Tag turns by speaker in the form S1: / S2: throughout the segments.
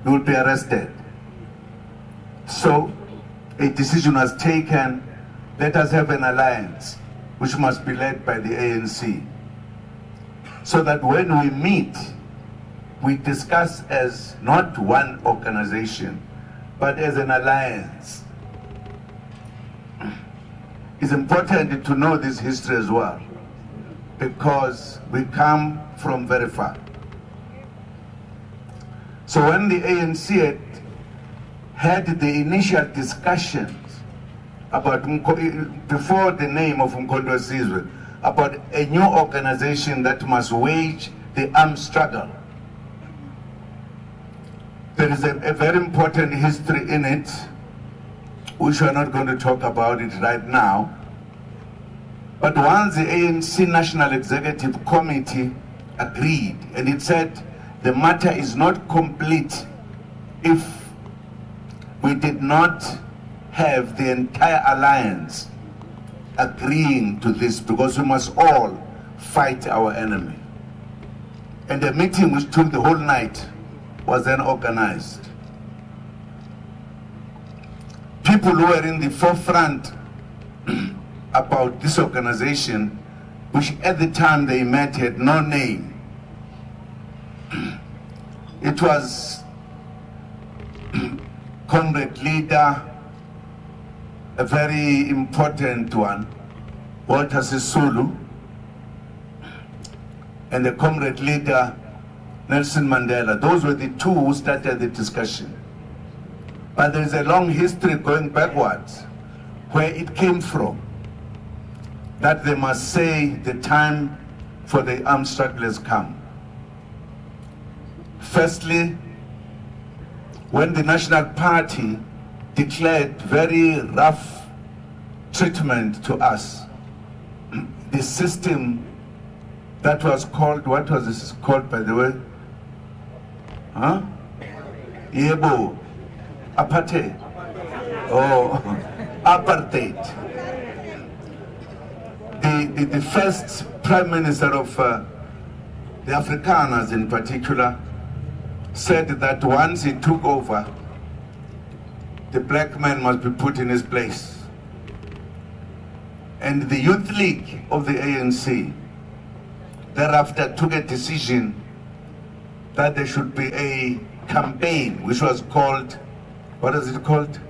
S1: you will be arrested. So a decision was taken, let us have an alliance which must be led by the ANC. So that when we meet, we discuss as not one organization, but as an alliance. It's important to know this history as well, because we come from very far. So when the ANC had the initial discussions about, before the name of Mkondo Sizwe, about a new organization that must wage the armed struggle, there is a very important history in it, which we're not going to talk about it right now. But once the ANC National Executive Committee agreed, and it said the matter is not complete if we did not have the entire alliance agreeing to this, because we must all fight our enemy. And the meeting, which took the whole night, was then organized. People who were in the forefront about this organization, which at the time they met had no name. It was comrade leader, a very important one, Walter Sisulu, and the comrade leader, Nelson Mandela. Those were the two who started the discussion. But there is a long history going backwards, where it came from, that they must say the time for the armed struggle has come. Firstly, when the National Party declared very rough treatment to us, the system that was called, what was this called, by the way? Huh? Yebo, apartheid. Oh, apartheid. The first Prime Minister of the Afrikaners in particular said that once he took over, the black man must be put in his place. And the Youth League of the ANC thereafter took a decision that there should be a campaign which was called, what is it called?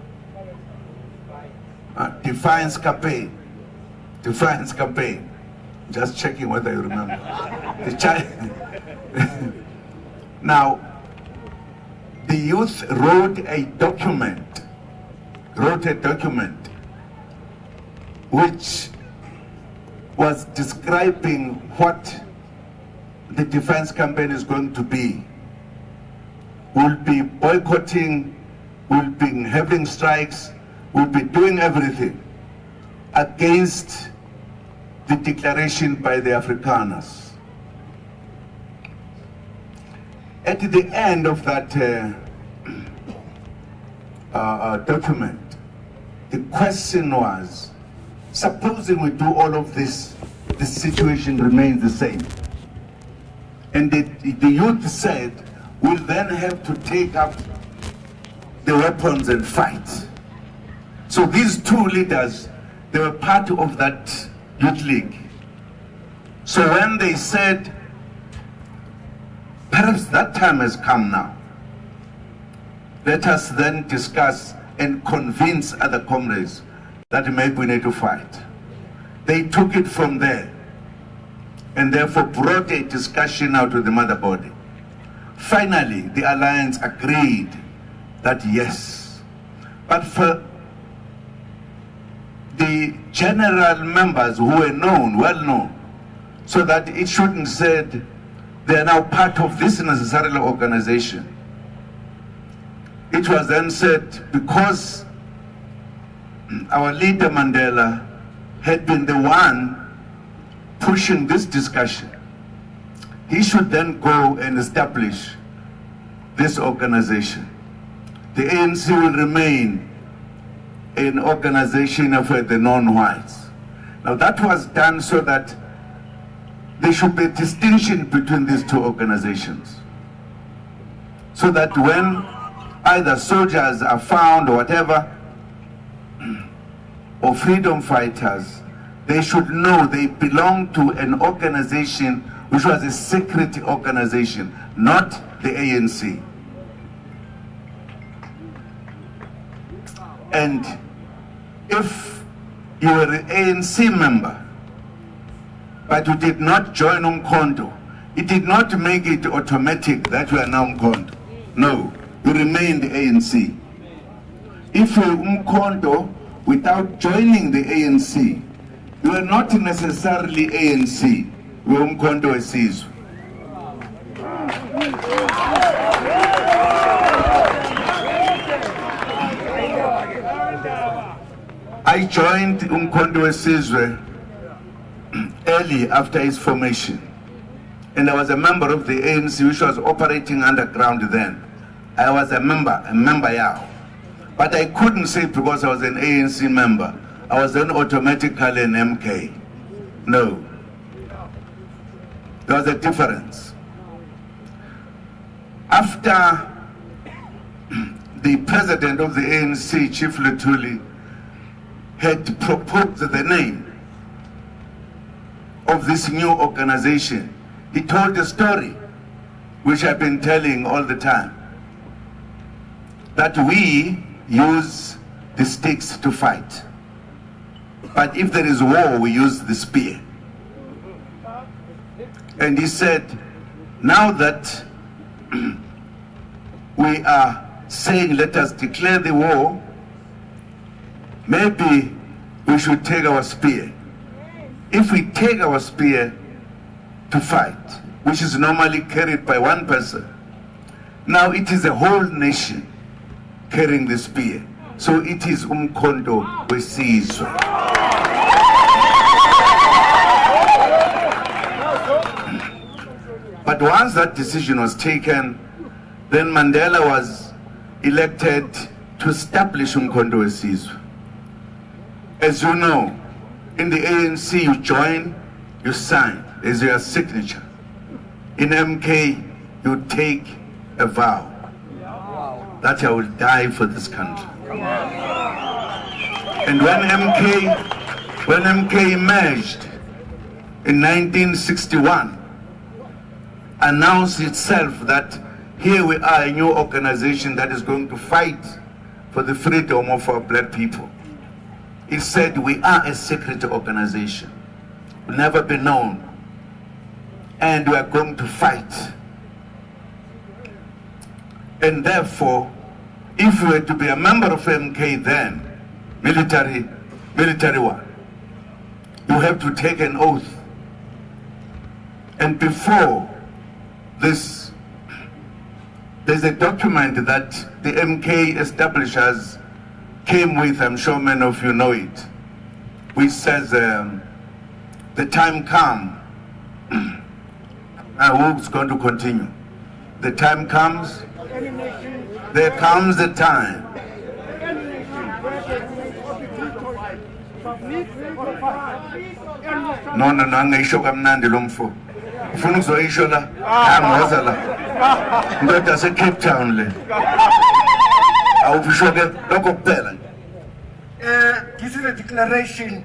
S1: Defiance campaign. Defiance campaign. Just checking whether you remember. Now, the youth wrote a document which was describing what the defense campaign is going to be. We'll be boycotting, we'll be having strikes, we'll be doing everything against the declaration by the Afrikaners. At the end of that document, the question was, supposing we do all of this, the situation remains the same. And the youth said, we'll then have to take up the weapons and fight. So these two leaders, they were part of that youth league. So when they said, perhaps that time has come now, let us then discuss and convince other comrades that maybe we need to fight. They took it from there and therefore brought a discussion out of the mother body. Finally, the alliance agreed that yes, but for the general members who were known, well known, so that it shouldn't said they are now part of this necessarily organization. It was then said, because our leader Mandela had been the one pushing this discussion, he should then go and establish this organization. The ANC will remain an organization of the non-whites. Now that was done so that there should be a distinction between these two organizations. So that when either soldiers are found or whatever, or freedom fighters, they should know they belong to an organization which was a secret organization, not the ANC. And if you were an ANC member, but you did not join Umkhonto, it did not make it automatic that you are now Umkhonto. No, you remained ANC. If you are Umkhonto without joining the ANC, you are not necessarily ANC, you are Umkhonto Wesizwe. I joined Umkhonto Wesizwe early after its formation, and I was a member of the ANC, which was operating underground then. I was a member yeah. But I couldn't say because I was an ANC member, I was then automatically an MK. No. There was a difference. After the president of the ANC, Chief Luthuli, had proposed the name of this new organization, he told a story, which I've been telling all the time, that we use the sticks to fight. But if there is war, we use the spear. And he said, now that we are saying, let us declare the war, maybe we should take our spear. If we take our spear to fight, which is normally carried by one person, now it is a whole nation carrying the spear. So it is Umkhonto Wesizwe. But once that decision was taken, then Mandela was elected to establish Umkhonto Wesizwe. As you know, in the ANC you join, you sign, there's your signature. In MK you take a vow that I will die for this country. And when MK emerged in 1961, announced itself that here we are, a new organization that is going to fight for the freedom of our black people. It said we are a secret organization, will never be known, and we are going to fight. And therefore, if you were to be a member of MK then, military one, you have to take an oath. And before this, there's a document that the MK establishers came with, I'm sure many of you know it, which says, the time come, who's going to continue? The time comes, there comes the time. No, angisho kamnandi lo mfo. Ufuna uzoyisho la, angiza la. Ndoda se Cape Town le. Awufisho ke lokho kuphela nje.
S2: This is a declaration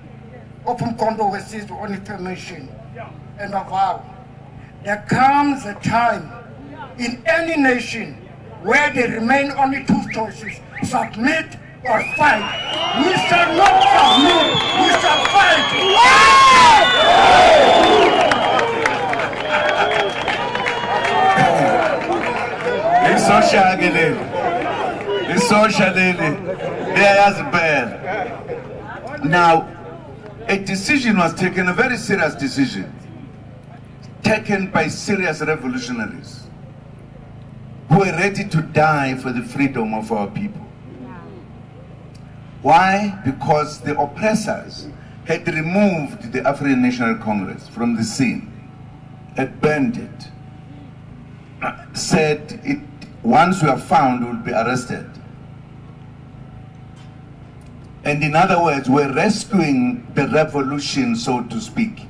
S2: of Umkhonto Wesizwe on information and a vow. There comes a time in any nation where there remain only two choices, submit or fight. We shall not submit, we shall fight.
S1: Now, a decision was taken, a very serious decision, taken by serious revolutionaries who were ready to die for the freedom of our people. Why? Because the oppressors had removed the African National Congress from the scene, had banned it, said it, once we are found, we will be arrested. And in other words, we're rescuing the revolution, so to speak.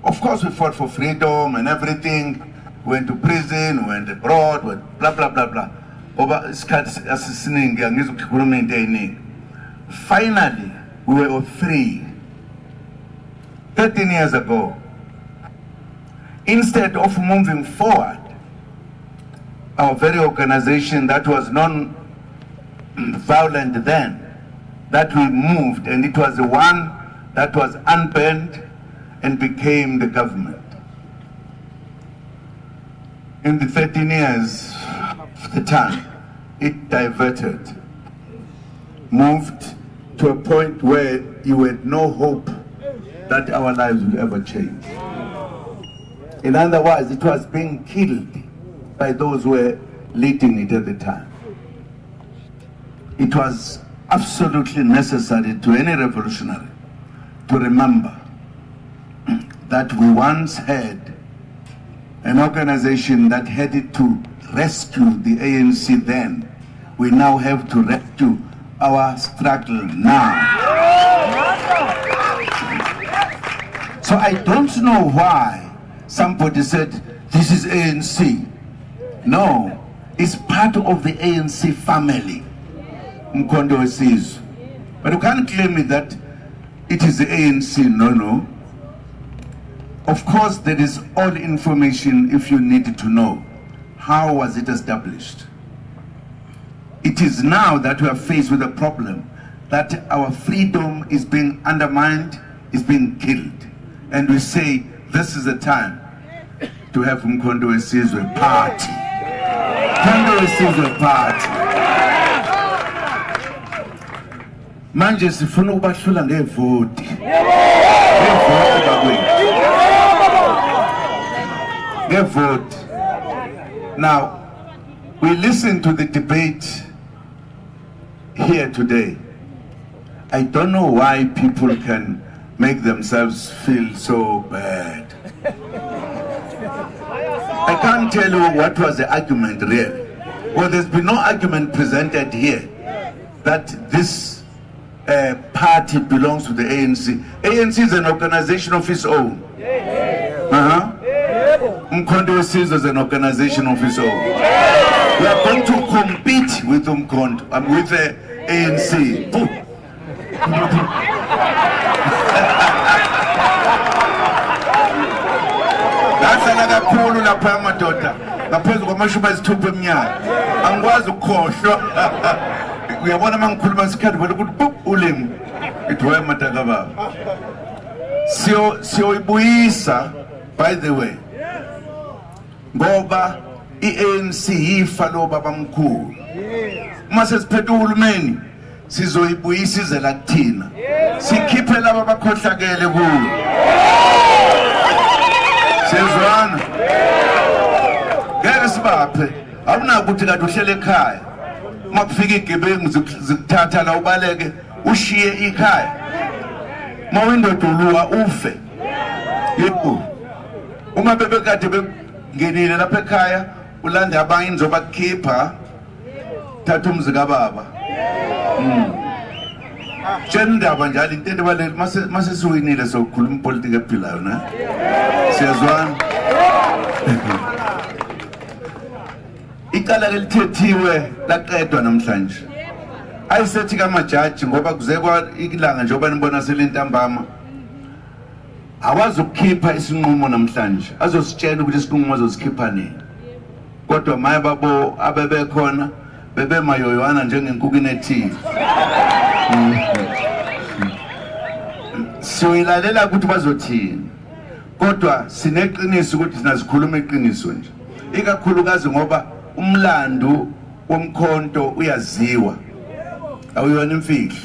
S1: Of course, we fought for freedom and everything, went to prison, went abroad, went blah blah blah blah. Finally, we were free 13 years ago. Instead of moving forward, our very organization that was non-violent then, that we moved, and it was the one that was unbanned and became the government. In the 13 years of the time, it diverted, moved to a point where you had no hope that our lives would ever change. In other words, it was being killed by those who were leading it at the time. It was absolutely necessary to any revolutionary to remember that we once had an organization that had it to rescue the ANC then. We now have to rescue our struggle now. So I don't know why somebody said this is ANC. No, it's part of the ANC family. Mkondo Wesizwe. But you can't claim it that it is the ANC. No. Of course, there is all information if you need to know. How was it established? It is now that we are faced with a problem that our freedom is being undermined, is being killed. And we say, this is the time to have Mkondo Wesizwe party. Mkondo Wesizwe party. Manje sifuna ukubahlula ngevoti. Ngevoti bakwethu. Ngevoti. Now, we listen to the debate here today. I don't know why people can make themselves feel so bad. I can't tell you what was the argument really. Well, there's been no argument presented here that this party belongs to the ANC. ANC is an organization of its own. Mkondo Wesizwe is an organization of its own. We are going to compete with Mkondo, with the ANC. That's another pool la pama daughter. Ngaphezu kwamashuba isithupha eminyaka. Angikwazi ukukhohlwa. Uyabona mangikhuluma isikhathi vele ukuthi pop ulimi. Ithoya mataka baba. Siyoyibuyisa, by the way. Ngoba iANC yifa lobaba mkhulu. Uma sesiphethe uhulumeni sizoyibuyisa izela kuthina. Sikhiphe laba abakhohlakele kuyo. Sezwana. Ngeke sibaphe. Awunako ukuthi kade uhlele ekhaya. Makufika igebengu zikuthatha la ubaleke ushiye ikhaya. Mawindoda uluwa ufe. Yebo. Uma bebekade bengenile lapha ekhaya ulande abanye nizobakhipha thatha umzi kababa. Jendaba njalo into ebaleke mase siwinile sokukhuluma ipolitiki ephilayo na. Siyazwana. Icala elithethiwe laqedwa namhlanje. Ayisethi kamajaji ngoba kuzekwa ilanga njengoba nibona selentambama. Awazi ukukhipha isinqumo namhlanje. Azositshela ukuthi isinqumo azosikhipha nini. Kodwa maye babo abebekhona bebemayoyana njengenkukhu inethini. Siyilalela ukuthi bazothini. Kodwa sineqiniso ukuthi sinazikhuluma iqiniso nje. Ikakhulukazi ngoba umlando womkhonto uyaziwa. Awuyona imfihlo.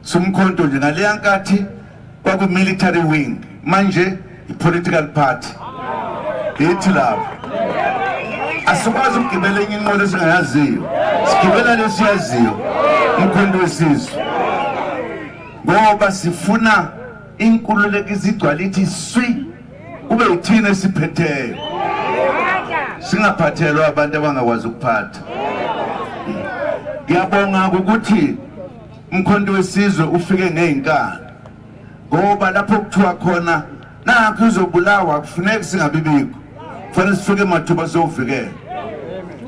S1: Sumkhonto nje ngaleya nkathi kwaku military wing, manje i-political party. Ithi lapho. Asikwazi ukugibela enye inqola esingayaziyo. Sigibela lesiyaziyo. Mkhonto Wesizwe. Ngoba sifuna inkululeko izigcwala ithi swi kube uthina esiphetheyo. Singaphathelwa abantu abangakwazi ukuphatha. Ngiyabonga ukuthi Mkhonto Wesizwe ufike ngezinkani. Ngoba lapho kuthiwa khona nakho uzobulawa kufuneka singabibikho. Kufanele sifike mathuba sokuvikela.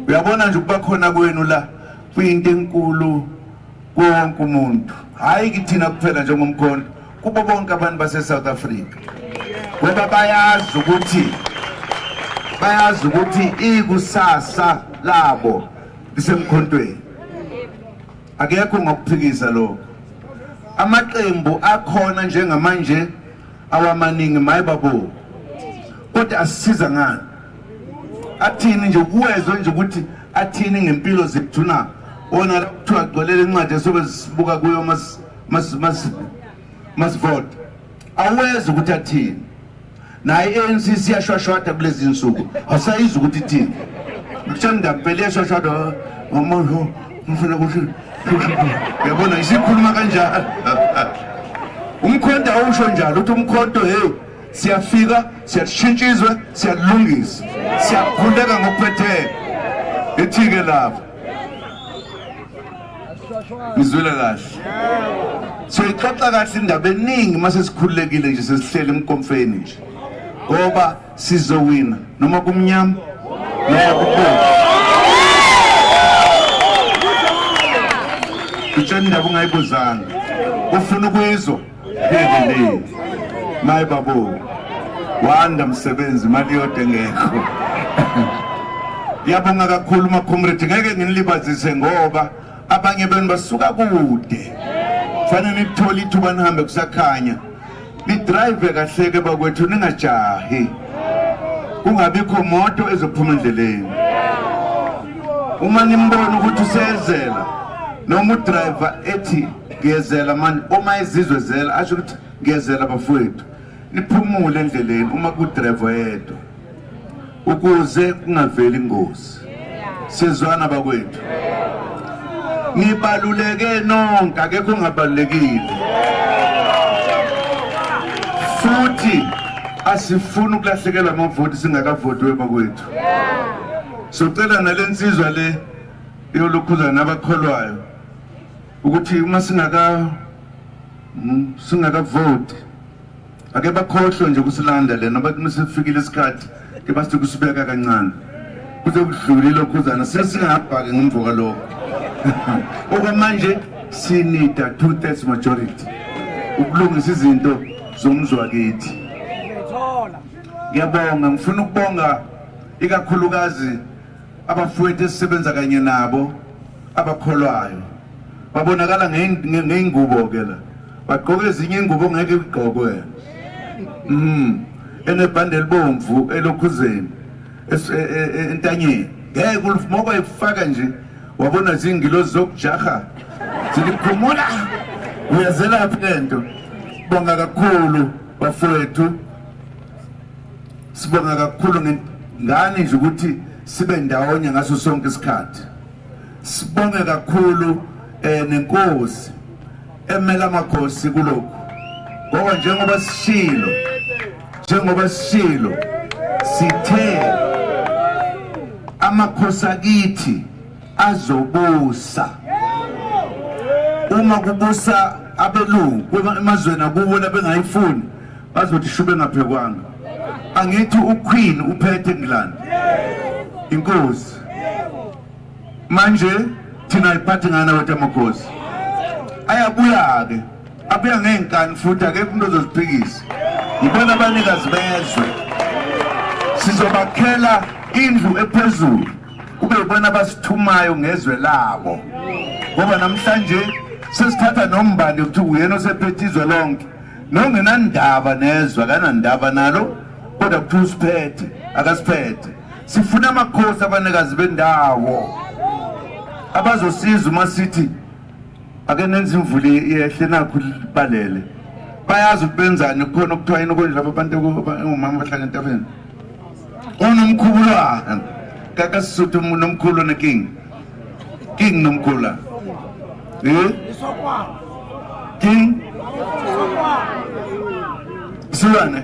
S1: Uyabona nje ukuba khona kwenu la kuyinto enkulu wonke umuntu. Hayi kithina kuphela njengomkhonto, kubo bonke abantu base South Africa. Ngoba bayazi ukuthi ikusasa labo lisemkhontweni. Akekho ngokuphikisa lokho. Amaqembu akhona njengamanje awamaningi mayibabo. Kodwa asisiza ngani? Athini nje kuwezwe nje ukuthi athini ngempilo zethu na. Ona kuthiwa gqolele incwadi sobe sibuka kuyo mas vote. Awezi ukuthi athini. Naye ANC siyashwashwada kulezi insuku. Asayizi ukuthi ithini. Ngithanda phela yashwashwada ngomuntu ufuna ukuthi yabona isikhuluma kanjalo. Umkhonto awusho njalo uthi umkhonto siyafika siyashintshizwe siyalungisa siyakhuleka ngokuphethe ethike lapha ngizwela kahle so ixoxa kahle indaba eningi mase sikhulekile nje sesihlele emkonfeni nje ngoba sizowina noma kumnyama noma kubomvu utshela indaba ungayibuzanga ufuna ukuyizwa bhekele maye babo wanda msebenzi mali yode ngekho yabonga kakhulu makomrade ngeke nginilibazise ngoba abanye benu basuka kude fanele nithole ithuba nihambe kusakhanya ni drive kahleke bakwethu ningajahi kungabikho moto ezophuma endleleni uma nimbona ukuthi usezela noma udriver ethi ngiyezela manje uma izizwe zela asho ukuthi ngiyezela bafowethu niphumule endleleni uma kudriver yedwa ukuze kungaveli ingozi sizwana bakwethu nibaluleke nonke akekho ngabalulekile futhi asifuna ukulahlekelwa amavoti singakavoti webakwethu socela nalensizwa le yolukhuza nabakholwayo ukuthi uma singakavoti ake bakhohlwe nje kusilanda lena bathi masifikile isikhathi ke basithi kusibeka kancane kuze kudlule lokhuzana sesingabhaki ngomvuka lokho okwamanje sinida 2/3 majority ukulungisa izinto zomzwakithi ngiyabonga ngifuna ukubonga ikakhulukazi abafowethu esisebenza kanye nabo abakholwayo babonakala ngeingubo ke la bagqoke ezinye ingubo ngeke igqokwe enebhande libomvu elokhuzeni entanyeni ngeke ulifmoka ifaka nje wabona zingilo zokujaha zilikhumula uyazela phento bonga kakhulu bafowethu sibonga kakhulu ngani nje ukuthi sibe ndawonye ngaso sonke isikhathi sibonge kakhulu nenkosi emela amakhosi kulokho ngoba njengoba sishilo sithe amakhosi akithi azobusa uma kubusa abelungu emazweni akubo labengayifuni bazothi shube ngaphekwanga angithi uQueen uphethe England inkosi manje thina iphathi ngana wethu amakhosi ayabuya ke abuya ngenkani futhi akekho umuntu ozoziphikisa ngibona abanikazi bezwe sizobakhela indlu ephezulu kube ubona basithumayo ngezwe labo ngoba namhlanje sesithatha nombane ukuthi uyena osephethe izwe lonke nongenandaba nezwe akanandaba nalo kodwa kuthi usiphethe akasiphethe sifuna amakhosi abanikazi bendawo abazosiza uma sithi ake nenze imvuli yehle nakho balele bayazi ukubenzani khona ukuthiwa yini konje lapha abantu umama bahlala entafeni onomkhulwana kakasuthu nomkhulu neking nomkhula king silwane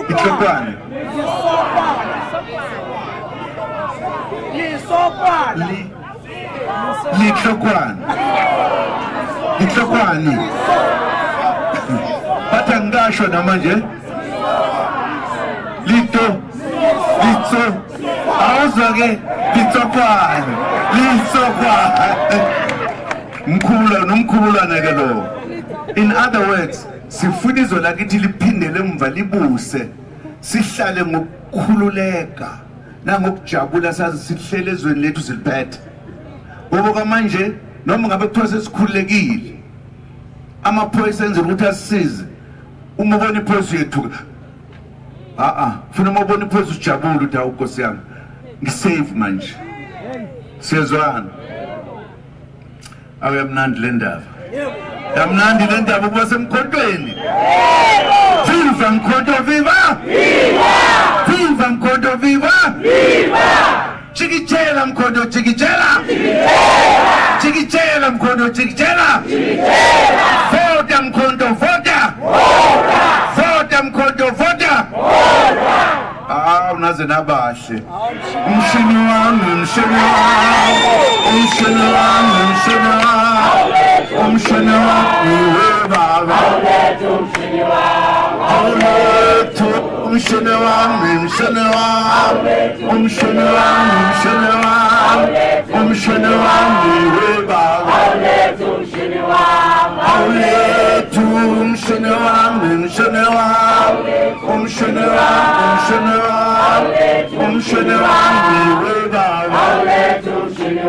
S1: ihlokwane lihlokwane bathi angasho namanje Lito, awuzwa-ke litsokwane, nomkhululwane-ke lo. In other words, sifuna izwe lakithi liphindele emva libuse, sihlale ngokukhululeka nangokujabula sazi sihlele ezweni lethu siliphethe. Ngoba kamanje noma ngabe kuthiwa sesikhululekile, amaphoyisa enzela ukuthi asisize. Uma ubona iphoyisa uyethuka, funa uma ubona iphoyisa ujabule ukuthi hawu Nkosi yami ngisave manje. Siyezwana? Awuyamnandi le ndaba. Yamnandi le ndaba ukuba semkhontweni. Viva Mkhonto, viva! Viva Mkhonto, viva! Chikitela Mkhonto, chikitela! Chikitela Mkhonto, chikitela! Vota Mkhonto, vota! Vota Mkhonto, vota! Unaze nabahle. Umshini wami, umshini wami, umshini wami, umshini wami, umshini wami, webaba. Awulethu umshini wami, umshini wami, umshini wami, umshini wami, umshini wami, webaba. Awulethu umshini wami, umshini wami, umshini wami, umshini wami, umshini wami, webaba. Awulethu umshini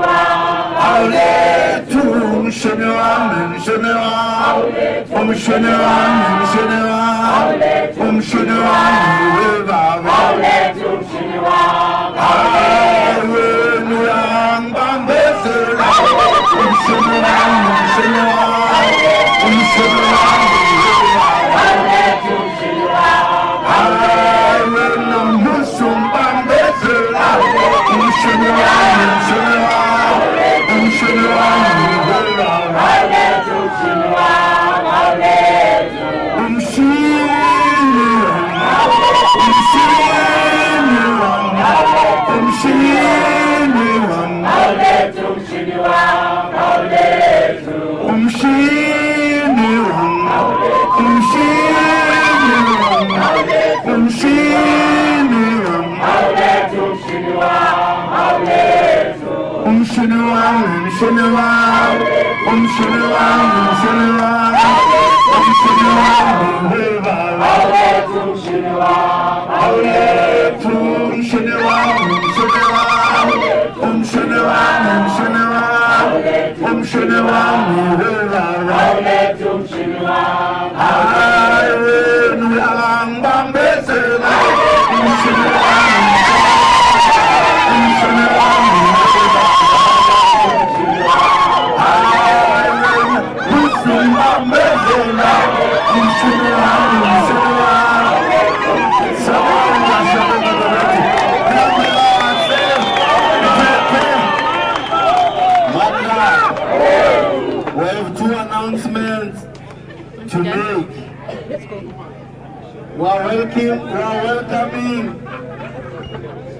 S1: wami, umshini wami, umshini wami, umshini wami, umshini wami, umshini wami, webaba. Awulethu umshini wami, wenu yangibambezela. Umshini wami, umshini wami, umshini wami, webaba. Awulethu umshini wami, wenu musumbambezela. Umshini wami, umshini wami, umshini wami, webaba. Awulethu umshini wami, umshini to make. We are welcoming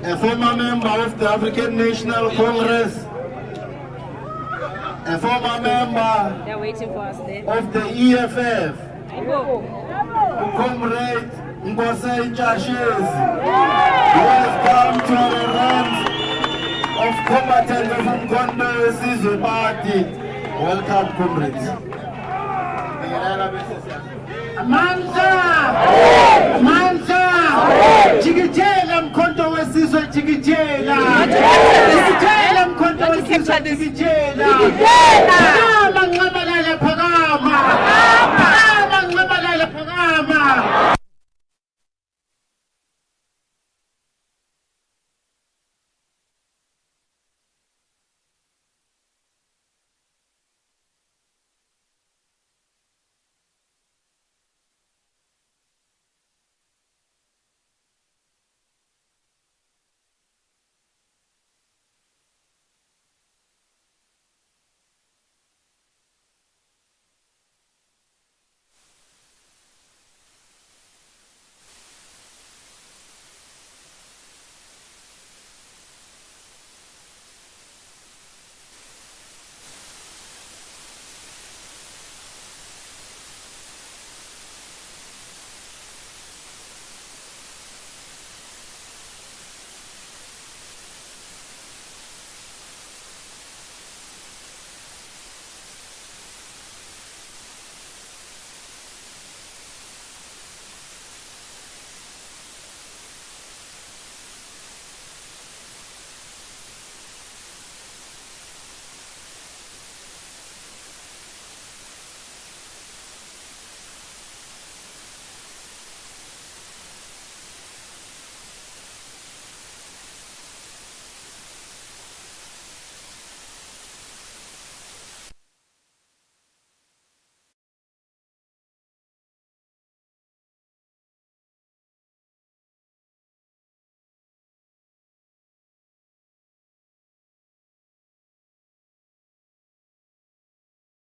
S1: a former member of the African National Congress, a former member of the EFF, Comrade Ngosei Chashezi, who has come to the ranks of combatants from Kondo Sizwe Party. Welcome, comrades.
S2: Manza! Manza! Chikitela Mkhonto wesizwe chikitela! Chikitela Mkhonto wesizwe chikitela!